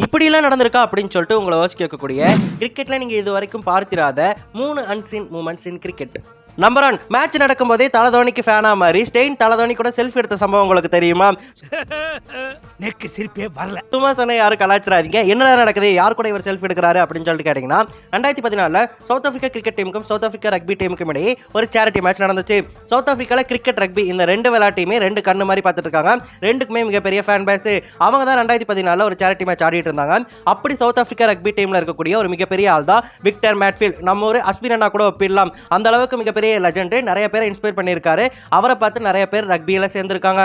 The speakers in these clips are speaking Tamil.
இப்படிலாம் நடந்திருக்கா அப்படின்னு சொல்லிட்டு உங்களை யோசிக்க வைக்கக்கூடிய கிரிக்கெட்ல நீங்க இது வரைக்கும் பார்த்திராத 3 unseen moments in cricket. Number 1, match நடக்கும் போதே தலதோனிக்கு ஃபேனா மாதிரி ஸ்டெயின் தலதோனி கூட செல்ஃபி எடுத்த சம்பவம் உங்களுக்கு தெரியுமா? நெக்கு சிரிப்பே வரல. சும்மா சொன்ன யாரும் கலாச்சாரிங்க என்ன நடக்குது, யார் கூட இவர் செல்ஃபி எடுக்கிறாரு அப்படின்னு சொல்லிட்டு கேட்டீங்கன்னா 2014 சவுத் ஆப்பிரிக்கா கிரிக்கெட் டீமுக்கும் சவுத் ஆப்பிரிக்கா ரக்பி டீமுக்கும் இடையே ஒரு சேரிட்டி மேட்ச் நடந்துச்சு. சவுத் ஆப்பிரிக்கால கிரிக்கெட் ரக்பி இந்த ரெண்டு விளையாட்டையுமே ரெண்டு கண்ணு மாதிரி பார்த்துட்டு இருக்காங்க. ரெண்டுக்குமே மிகப்பெரிய ஃபேன் பேஸ். அவங்க தான் 2014 ஒரு சேரிட்டி மேட்ச் ஆடிட்டு இருந்தாங்க. அப்படி சவுத் ஆப்பிரிக்கா ரக்பி டீம்ல இருக்கக்கூடிய ஒரு மிகப்பெரிய ஆள் தான் விக்டர் மேட்ஃபீல்ட். நம்ம ஒரு அஸ்வின் அண்ணா கூட ஒப்பிடலாம். அந்த அளவுக்கு மிகப்பெரிய லெஜெண்ட். நிறைய பேரை இன்ஸ்பயர் பண்ணியிருக்காரு. அவரை பார்த்து நிறைய பேர் ரக்பியில சேர்ந்திருக்காங்க.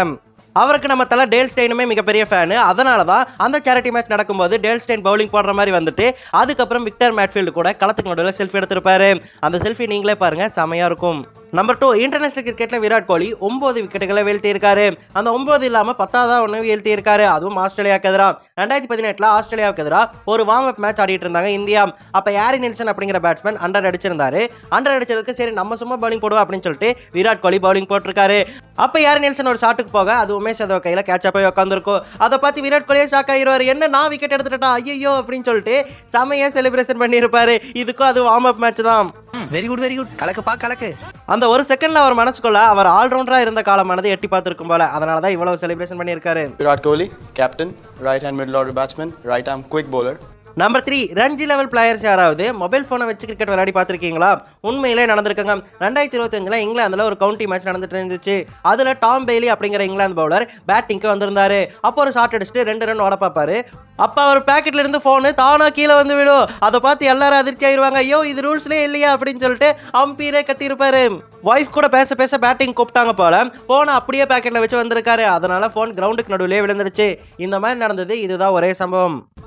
அவருக்கு நம்ம தலை டேல் ஸ்டெயினுமே மிகப்பெரிய ஃபேனு. அதனால தான் அந்த சேரிட்டி மேட்ச் நடக்கும்போது டேல் ஸ்டெயின் பவுலிங் போடுற மாதிரி வந்துட்டு அதுக்கப்புறம் விக்டர் மேட்ஃபீல்டு கூட களத்துக்கு நடுவில் செல்ஃபி எடுத்திருப்பாரு. அந்த செல்ஃபி நீங்களே பாருங்க, செமையா இருக்கும். நம்பர் 2, இன்டர்நேஷனல் கிரிக்கெட்ல விராட் கோலி 9 விக்கெட்டுகளை வீழ்த்தி இருக்காரு. அந்த 9 இல்லாம 10ஆவதா ஒன்று வீழ்த்தி இருக்காரு. அதுவும் ஆஸ்திரேலியாவுக்கு எதிராக 2018 ஆஸ்திரேலியாவுக்கு எதிராக ஒரு வார்ம் அப் மேட்ச் ஆடிட்டு இருந்தாங்க இந்தியா. அப்ப ஹாரி நில்சன் அப்படிங்கிற பேட்ஸ்மேன் 100 அடிச்சிருந்தாரு. 100 அடிச்சதுக்கு சரி நம்ம சும்மா பவுலிங் போடுவோம் அப்படின்னு சொல்லிட்டு விராட் கோலி பவுலிங் போட்டிருக்காரு. அப்ப ஹாரி நில்சன் ஒரு ஷாட்டுக்கு போக அது உமேஷ் யாதவ் கையில கேட்சா போய் உட்காந்துருக்கும். அதை பார்த்து விராட் கோலியே ஷாக் ஆகிடுவாரு. என்ன நான் விக்கெட் எடுத்துட்டா ஐயோ அப்படின்னு சொல்லிட்டு செமையா செலிப்ரேஷன் பண்ணியிருப்பாரு. இதுக்கும் அது வார்ம் அப் மேட்ச் தான். Very good very good. கலக்குப்பா கலக்கு. அந்த ஒரு செகண்ட்ல அவர் மனசுக்குள்ள அவர் ஆல்ரவுண்டரா இருந்த காலமானது எட்டி பார்த்திருக்கும் போல. அதனாலதான் இவ்வளவு செலிப்ரேஷன் பண்ணியிருக்காரு. Virat Kohli, captain, right hand middle order batsman, right arm quick bowler. Number 3, Ranji level players யாராவது மொபைல் போனை வச்சு கிரிக்கெட் விளையாடி பார்த்திருக்கீங்களா? உண்மையிலே நடந்திருக்காங்க. 2025 இங்கிலாந்துல ஒரு கவுண்டி மேட்ச் நடந்துட்டு இருந்துச்சு. அதுல டாம் பெய்லி அப்படிங்கிற இங்கிலாந்து பவுலர் பேட்டிங்க்கு வந்திருந்தாரு. அப்போ ஒரு ஷாட் அடிச்சுட்டு 2 ரன் ஓட பார்ப்பாரு. அப்ப அவர் பேக்கெட்ல இருந்து போனு தானா கீழே வந்து விடும். அதை பார்த்து எல்லாரும் அதிர்ச்சி ஆயிருவாங்க. ஐயோ இது ரூல்ஸ்லயே இல்லையா அப்படின்னு சொல்லிட்டு அம்பீரே கத்தி இருப்பாரு. வைஃப் கூட பேச பேச பேட்டிங் கூப்பிட்டாங்க போல. போனை அப்படியே பேக்கெட்ல வச்சு வந்திருக்காரு. அதனால போன் கிரவுண்டுக்கு நடுவிலே விழுந்துருச்சு. இந்த மாதிரி நடந்தது. இதுதான் ஒரே சம்பவம்.